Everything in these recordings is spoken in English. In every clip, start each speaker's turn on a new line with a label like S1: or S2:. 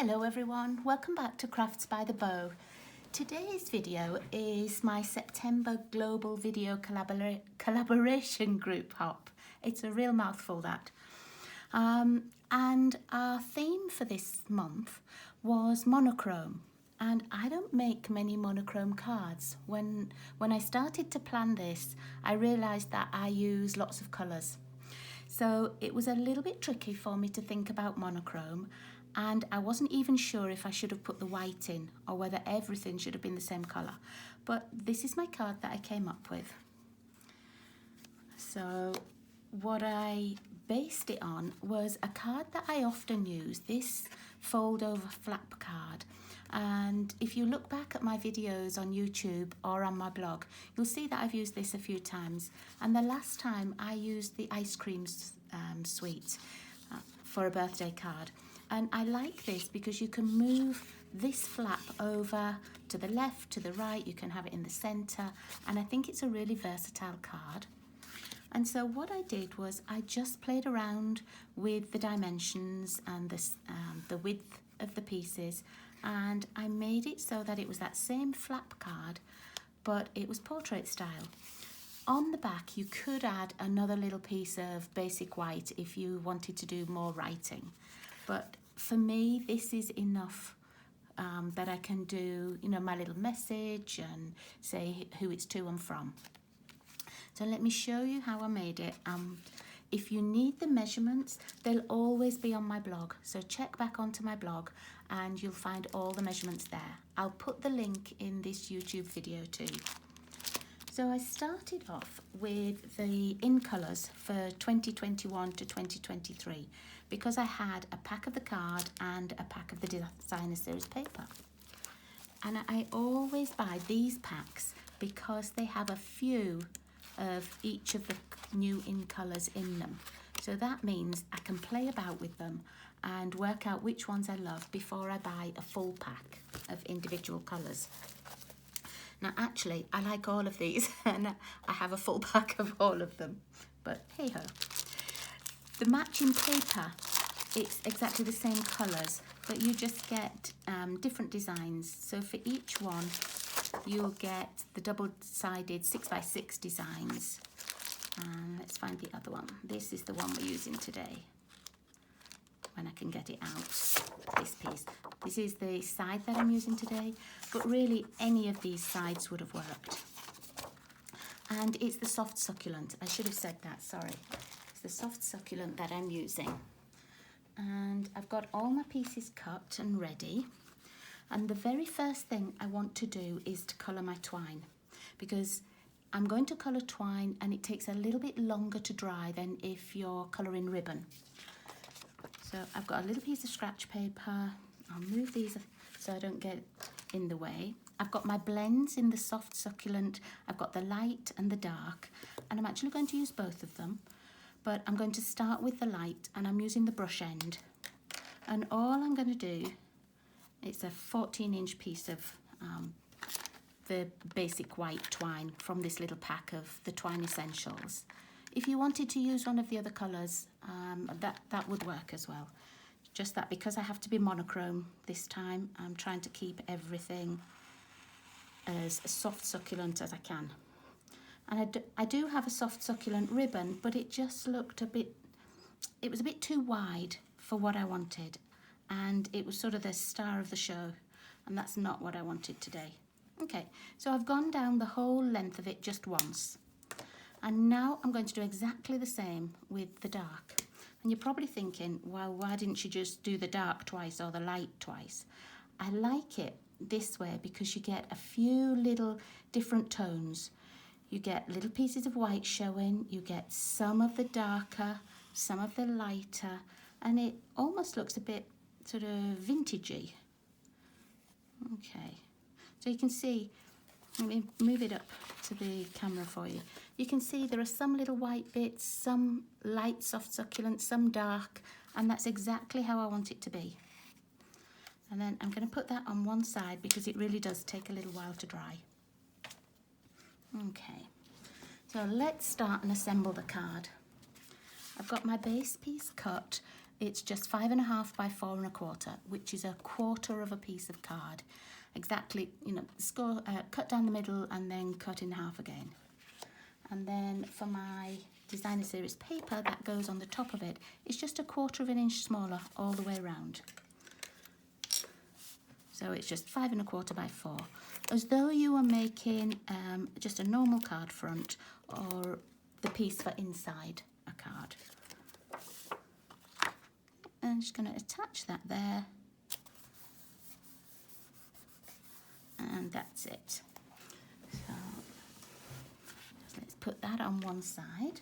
S1: Hello everyone, welcome back to Crafts by the Bow. Today's video is my September Global Video Collaboration Group Hop. It's a real mouthful, that. And our theme for this month was monochrome. And I don't make many monochrome cards. When I started to plan this, I realised that I use lots of colours. So it was a little bit tricky for me to think about monochrome, and I wasn't even sure if I should have put the white in or whether everything should have been the same colour. But this is my card that I came up with. So what I based it on was a card that I often use, this fold over flap card. And if you look back at my videos on YouTube or on my blog, you'll see that I've used this a few times. And the last time I used the ice cream suite for a birthday card. And I like this because you can move this flap over to the left, to the right, you can have it in the centre, and I think it's a really versatile card. And so what I did was I just played around with the dimensions and the width of the pieces, and I made it so that it was that same flap card, but it was portrait style. On the back you could add another little piece of basic white if you wanted to do more writing, but for me this is enough that I can do, you know, my little message and say who it's to and from. So let me show you how I made it. If you need the measurements, they'll always be on my blog. So check back onto my blog and you'll find all the measurements there. I'll put the link in this YouTube video too. So I started off with the in colours for 2021 to 2023 because I had a pack of the card and a pack of the designer series paper. And I always buy these packs because they have a few of each of the new in colours in them. So that means I can play about with them and work out which ones I love before I buy a full pack of individual colours. Now actually I like all of these and I have a full pack of all of them, but hey ho. The matching paper, it's exactly the same colours, but you just get different designs. So for each one you'll get the double-sided 6x6 designs. Let's find the other one. This is the one we're using today, when I can get it out, this piece. This is the side that I'm using today, but really any of these sides would have worked. And it's the Soft Succulent. I should have said that, sorry. It's the Soft Succulent that I'm using. And I've got all my pieces cut and ready. And the very first thing I want to do is to colour my twine, because I'm going to colour twine and it takes a little bit longer to dry than if you're colouring ribbon. So I've got a little piece of scratch paper. I'll move these so I don't get in the way. I've got my blends in the Soft Succulent. I've got the light and the dark, and I'm actually going to use both of them, but I'm going to start with the light and I'm using the brush end. And all I'm going to do, it's a 14-inch piece of the basic white twine from this little pack of the Twine Essentials. If you wanted to use one of the other colours, that would work as well. Just that because I have to be monochrome this time, I'm trying to keep everything as soft succulent as I can. And I do have a soft succulent ribbon, but it just looked it was a bit too wide for what I wanted. And it was sort of the star of the show, and that's not what I wanted today. Okay, so I've gone down the whole length of it just once. And now I'm going to do exactly the same with the dark. And you're probably thinking, well, why didn't you just do the dark twice or the light twice? I like it this way because you get a few little different tones. You get little pieces of white showing, you get some of the darker, some of the lighter, and it almost looks a bit sort of vintagey. Okay, so you can see, let me move it up to the camera for you. You can see there are some little white bits, some light soft succulent, some dark, and that's exactly how I want it to be. And then I'm going to put that on one side because it really does take a little while to dry. Okay, so let's start and assemble the card. I've got my base piece cut it's just 5.5 by 4.25, which is a quarter of a piece of card. Exactly, you know, cut down the middle and then cut in half again. And then for my designer series paper that goes on the top of it, it's just a 1/4 inch smaller all the way around. So it's just 5.25 by 4, as though you were making just a normal card front or the piece for inside a card. And I'm just going to attach that there. And that's it. So let's put that on one side.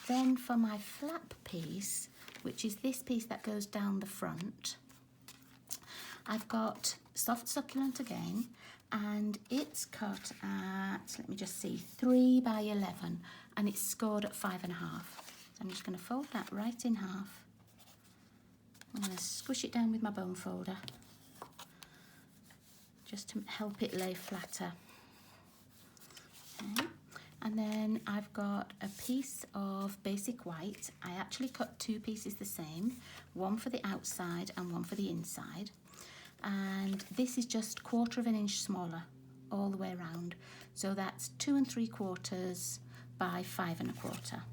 S1: Then for my flap piece, which is this piece that goes down the front, I've got Soft Succulent again, and it's cut at, let me just see, 3 by 11, and it's scored at 5.5. So I'm just going to fold that right in half. I'm going to squish it down with my bone folder, just to help it lay flatter. Okay. And then I've got a piece of basic white. I actually cut 2 pieces the same, one for the outside and one for the inside. And this is just 1/4 inch smaller all the way around. So that's 2 3/4 by 5.25.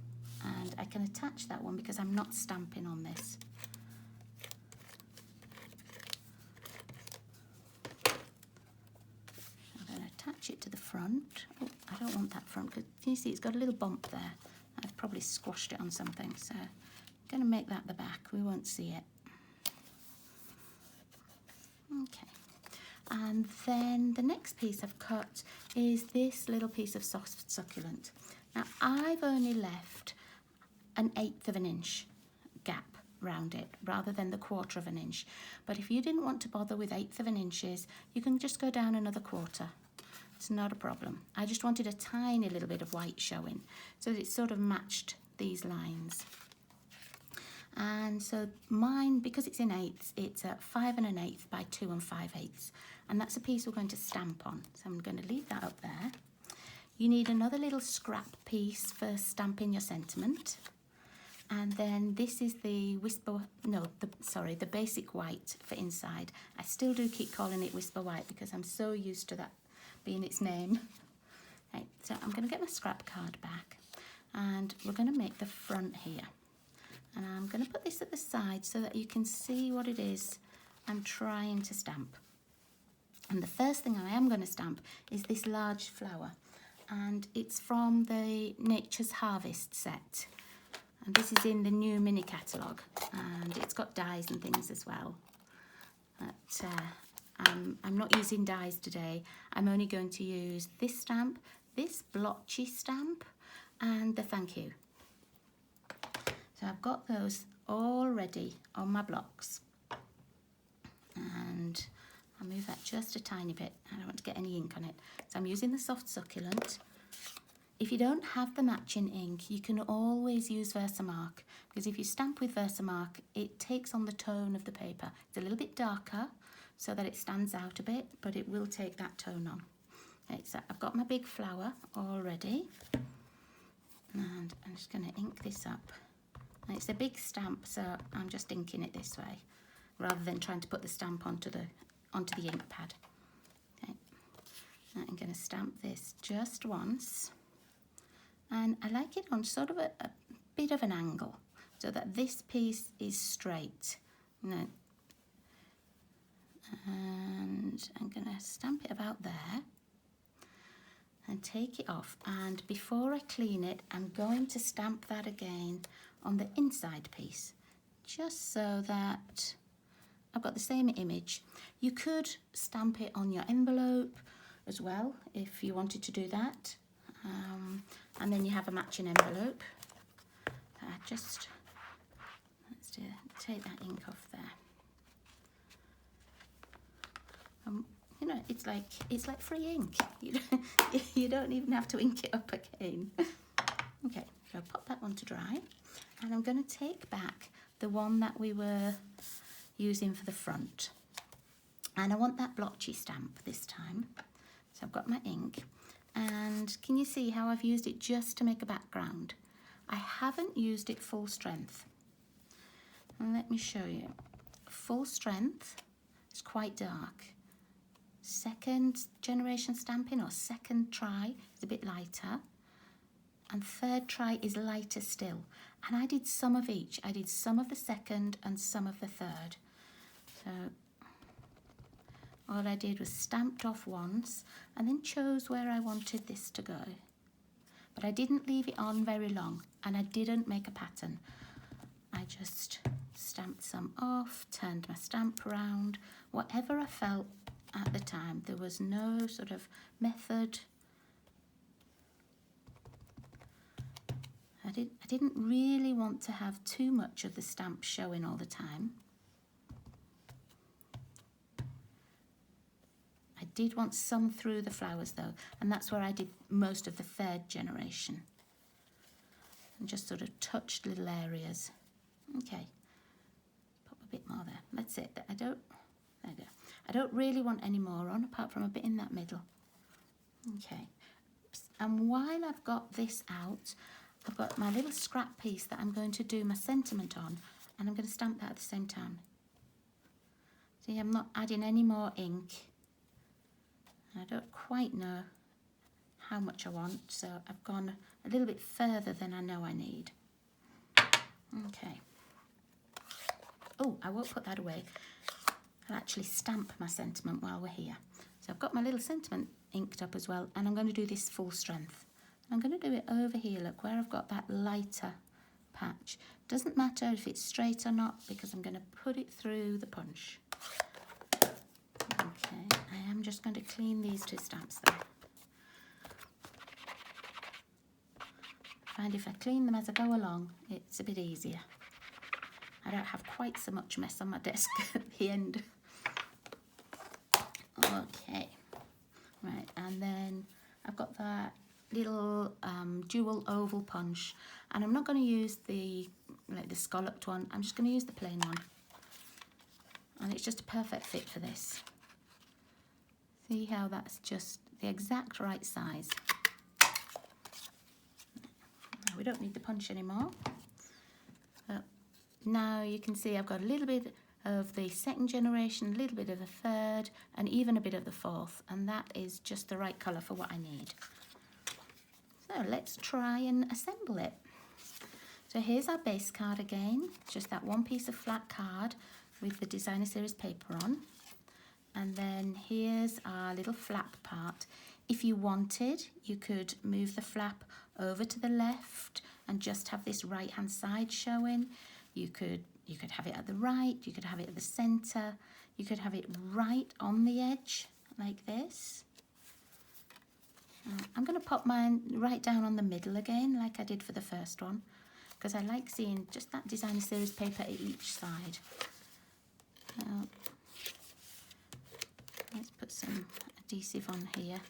S1: And I can attach that one because I'm not stamping on this. Attach it to the front. Oh, I don't want that front because you see it's got a little bump there. I've probably squashed it on something, so I'm going to make that the back. We won't see it. Okay, and then the next piece I've cut is this little piece of Soft Succulent. Now I've only left an 1/8 inch gap round it rather than the 1/4 inch. But if you didn't want to bother with 1/8 inches, you can just go down another 1/4. It's not a problem. I just wanted a tiny little bit of white showing so that it sort of matched these lines. And so mine, because it's in 8ths, it's at 5 1/8 by 2 5/8, and that's a piece we're going to stamp on. So I'm going to leave that up there. You need another little scrap piece for stamping your sentiment. And then this is the the basic white for inside. I still do keep calling it Whisper White because I'm so used to that being its name. Okay, so I'm going to get my scrap card back, and we're going to make the front here. And I'm going to put this at the side so that you can see what it is I'm trying to stamp. And the first thing I am going to stamp is this large flower, and it's from the Nature's Harvest set. And this is in the new mini catalogue, and it's got dies and things as well. But I'm not using dies today. I'm only going to use this stamp, this blotchy stamp, and the Thankyou. So I've got those all ready on my blocks. And I'll move that just a tiny bit. I don't want to get any ink on it. So I'm using the Soft Succulent. If you don't have the matching ink, you can always use Versamark, because if you stamp with Versamark, it takes on the tone of the paper. It's a little bit darker so that it stands out a bit, but it will take that tone on. Okay, so I've got my big flower all ready, and I'm just going to ink this up. And it's a big stamp, so I'm just inking it this way, rather than trying to put the stamp onto the ink pad. Okay, now I'm going to stamp this just once. And I like it on sort of a bit of an angle so that this piece is straight. And I'm going to stamp it about there and take it off. And before I clean it, I'm going to stamp that again on the inside piece, just so that I've got the same image. You could stamp it on your envelope as well if you wanted to do that. And then you have a matching envelope. Let's take that ink off there. You know, it's like free ink. You don't even have to ink it up again. Okay, so I'll pop that one to dry, and I'm going to take back the one that we were using for the front, and I want that blotchy stamp this time. So I've got my ink. And can you see how I've used it just to make a background? I haven't used it full strength. And let me show you. Full strength is quite dark. Second generation Stampin' or second try is a bit lighter. And third try is lighter still. And I did some of each. I did some of the second and some of the third. So all I did was stamped off once and then chose where I wanted this to go. But I didn't leave it on very long and I didn't make a pattern. I just stamped some off, turned my stamp around, whatever I felt at the time. There was no sort of method. I didn't really want to have too much of the stamp showing all the time. I did want some through the flowers though, and that's where I did most of the third generation. And just sort of touched little areas. Okay, pop a bit more there. That's it. There you go. I don't really want any more on apart from a bit in that middle. Okay, and while I've got this out, I've got my little scrap piece that I'm going to do my sentiment on, and I'm going to stamp that at the same time. See, I'm not adding any more ink. I don't quite know how much I want, so I've gone a little bit further than I know I need. Okay. Oh, I won't put that away. I'll actually stamp my sentiment while we're here. So I've got my little sentiment inked up as well, and I'm going to do this full strength. I'm going to do it over here, look, where I've got that lighter patch. Doesn't matter if it's straight or not, because I'm going to put it through the punch. Okay, I am just going to clean these two stamps there. I find if I clean them as I go along, it's a bit easier. I don't have quite so much mess on my desk at the end. Okay, right, and then I've got that little dual oval punch, and I'm not going to use the scalloped one. I'm just going to use the plain one, and it's just a perfect fit for this. See how that's just the exact right size. Now we don't need the punch anymore. Now you can see I've got a little bit of the second generation, a little bit of the third, and even a bit of the fourth, and that is just the right colour for what I need. So let's try and assemble it. So here's our base card again, just that one piece of flat card with the designer series paper on. And then here's our little flap part. If you wanted, you could move the flap over to the left and just have this right hand side showing. You could have it at the right, you could have it at the centre, you could have it right on the edge like this. I'm going to pop mine right down on the middle again, like I did for the first one, because I like seeing just that designer series paper at each side. Let's put some adhesive on here.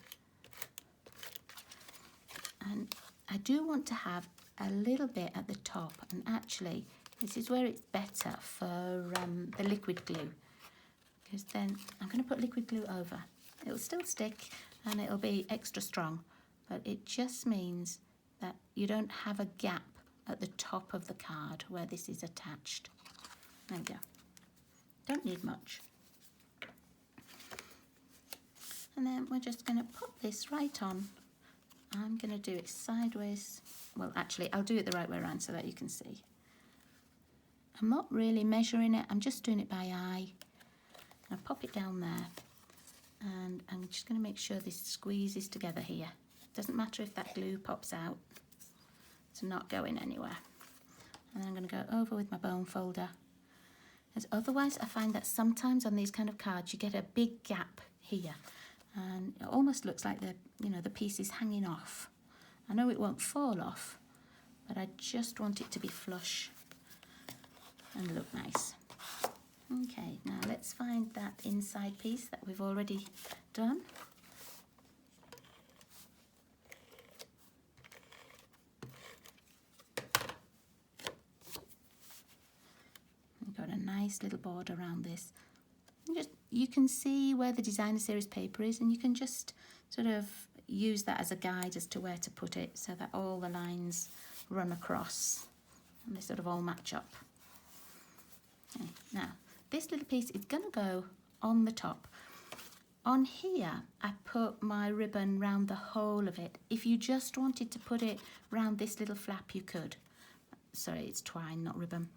S1: And I do want to have a little bit at the top, and actually this is where it's better for the liquid glue, because then I'm going to put liquid glue over. It'll still stick and it'll be extra strong, but it just means that you don't have a gap at the top of the card where this is attached. There we go. Don't need much. And then we're just going to put this right on. I'm going to do it sideways. Well, actually, I'll do it the right way around so that you can see. I'm not really measuring it, I'm just doing it by eye. I'll pop it down there, and I'm just going to make sure this squeezes together here. Doesn't matter if that glue pops out, it's not going anywhere. And then I'm going to go over with my bone folder. As otherwise, I find that sometimes on these kind of cards you get a big gap here, and it almost looks like the piece is hanging off. I know it won't fall off, but I just want it to be flush and look nice. Okay, now let's find that inside piece that we've already done. We've got a nice little border around this. You can see where the designer series paper is, and you can just sort of use that as a guide as to where to put it so that all the lines run across and they sort of all match up. Okay, now, this little piece is going to go on the top. On here, I put my ribbon round the whole of it. If you just wanted to put it round this little flap, you could. Sorry, it's twine, not ribbon.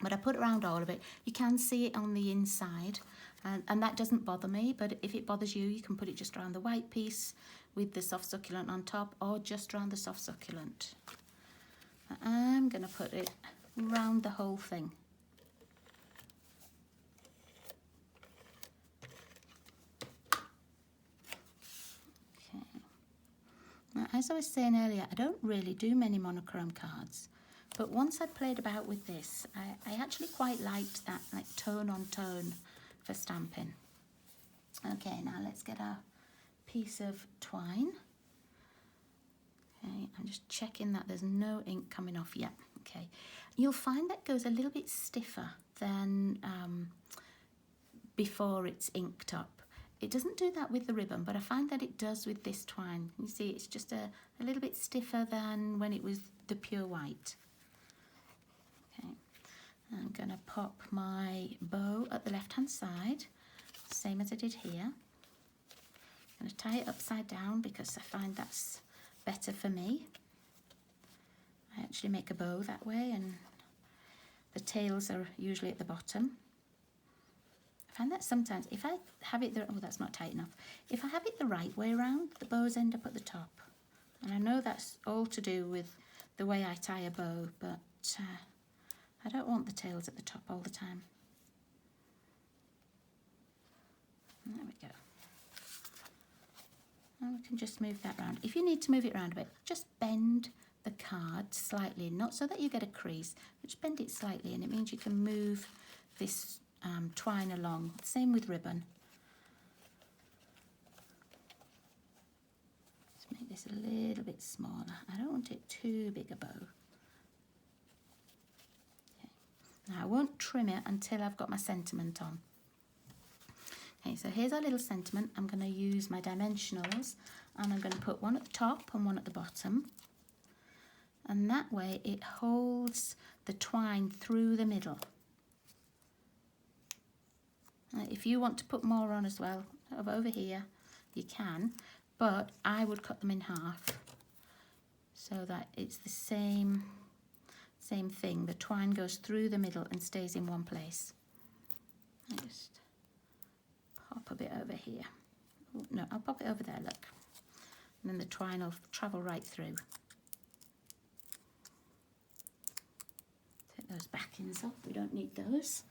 S1: But I put it around all of it. You can see it on the inside, and that doesn't bother me, but if it bothers you, you can put it just around the white piece with the soft succulent on top, or just around the soft succulent. I'm going to put it round the whole thing. Okay. Now, as I was saying earlier, I don't really do many monochrome cards. But once I'd played about with this, I actually quite liked that, like tone on tone for stamping. Okay, now let's get our piece of twine. Okay, I'm just checking that there's no ink coming off yet. Okay, you'll find that goes a little bit stiffer than before it's inked up. It doesn't do that with the ribbon, but I find that it does with this twine. You see, it's just a little bit stiffer than when it was the pure white. I'm going to pop my bow at the left hand side, same as I did here. I'm going to tie it upside down because I find that's better for me. I actually make a bow that way, and the tails are usually at the bottom. I find that sometimes if I have it oh, that's not tight enough. If I have it the right way around, the bows end up at the top. And I know that's all to do with the way I tie a bow, but I don't want the tails at the top all the time. There we go. And we can just move that round. If you need to move it around a bit, just bend the card slightly, not so that you get a crease, but just bend it slightly, and it means you can move this twine along. Same with ribbon. Let's make this a little bit smaller. I don't want it too big a bow. Now I won't trim it until I've got my sentiment on. Okay, so here's our little sentiment. I'm going to use my dimensionals, and I'm going to put one at the top and one at the bottom. And that way it holds the twine through the middle. If you want to put more on as well, over here, you can, but I would cut them in half so that it's the same thing. The twine goes through the middle and stays in one place. I just pop a bit over here. Oh, no, I'll pop it over there, look. And then the twine will travel right through. Take those backings off, we don't need those.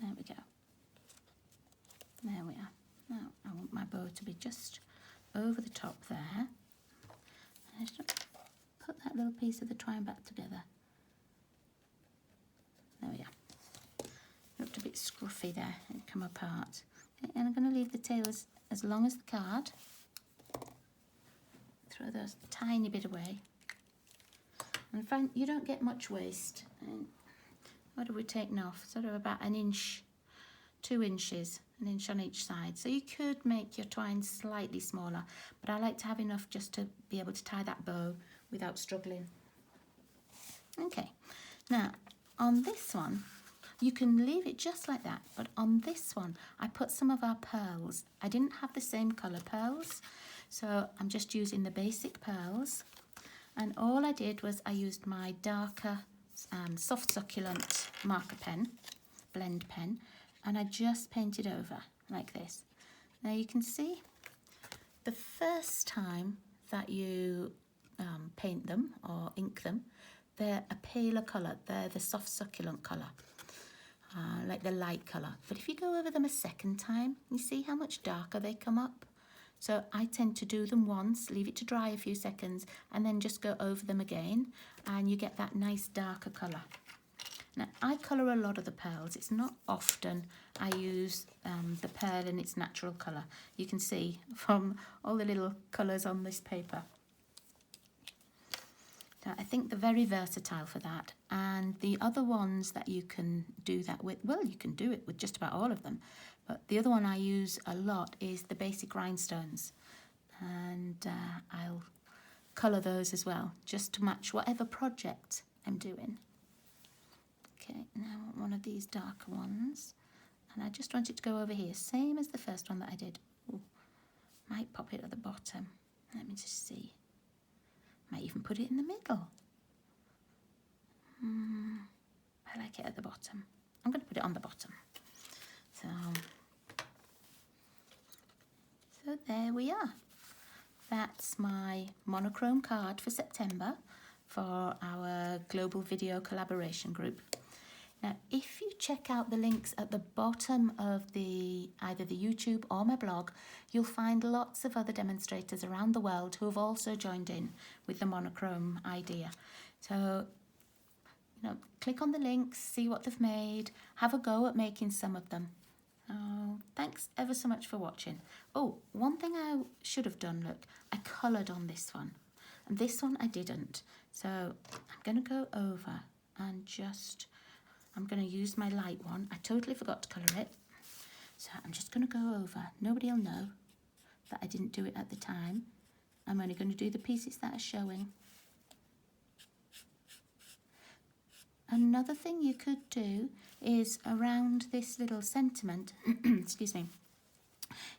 S1: There we go. There we are. Now I want my bow to be just over the top there. And I just put that little piece of the twine back together. There we are. Looked a bit scruffy there, it come apart. Okay, and I'm going to leave the tail as long as the card. Throw those tiny bit away. And find you don't get much waste. And what have we taken off? Sort of about an inch, 2 inches. An inch on each side. So you could make your twine slightly smaller, but I like to have enough just to be able to tie that bow without struggling. Okay, now on this one you can leave it just like that, but on this one I put some of our pearls. I didn't have the same colour pearls, so I'm just using the basic pearls, and all I did was I used my darker Soft Succulent marker pen, blend pen, and I just painted over like this. Now you can see the first time that you paint them or ink them, they're a paler colour, they're the Soft Succulent colour, like the light colour. But if you go over them a second time, you see how much darker they come up? So I tend to do them once, leave it to dry a few seconds, and then just go over them again, and you get that nice darker colour. Now, I colour a lot of the pearls. It's not often I use the pearl in its natural colour. You can see from all the little colours on this paper. So I think they're very versatile for that. And the other ones that you can do that with, well, you can do it with just about all of them. But the other one I use a lot is the basic rhinestones. and I'll colour those as well, just to match whatever project I'm doing. Okay, now I want one of these darker ones, and I just want it to go over here, same as the first one that I did. Ooh, might pop it at the bottom. Let me just see. Might even put it in the middle. I like it at the bottom. I'm going to put it on the bottom. So there we are. That's my monochrome card for September for our global video collaboration group. Now, if you check out the links at the bottom of either the YouTube or my blog, you'll find lots of other demonstrators around the world who have also joined in with the monochrome idea. So, you know, click on the links, see what they've made, have a go at making some of them. Oh, thanks ever so much for watching. Oh, one thing I should have done, look, I coloured on this one, and this one I didn't. So I'm going to go over and I'm going to use my light one. I totally forgot to colour it. So I'm just going to go over. Nobody will know that I didn't do it at the time. I'm only going to do the pieces that are showing. Another thing you could do is around this little sentiment, excuse me,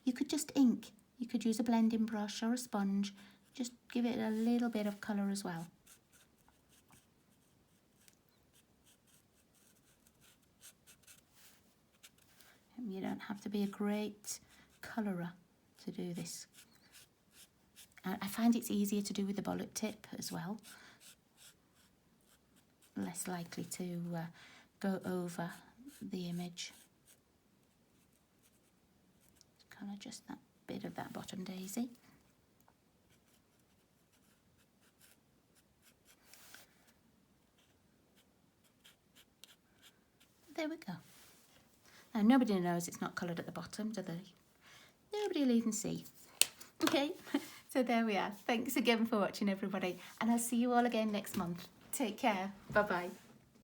S1: you could just ink. You could use a blending brush or a sponge. Just give it a little bit of colour as well. You don't have to be a great colourer to do this. I find it's easier to do with the bullet tip as well. Less likely to go over the image. Colour just that bit of that bottom daisy. There we go. Now nobody knows it's not coloured at the bottom, do they? Nobody will even see. Okay, so there we are. Thanks again for watching, everybody, and I'll see you all again next month. Take care. Bye-bye.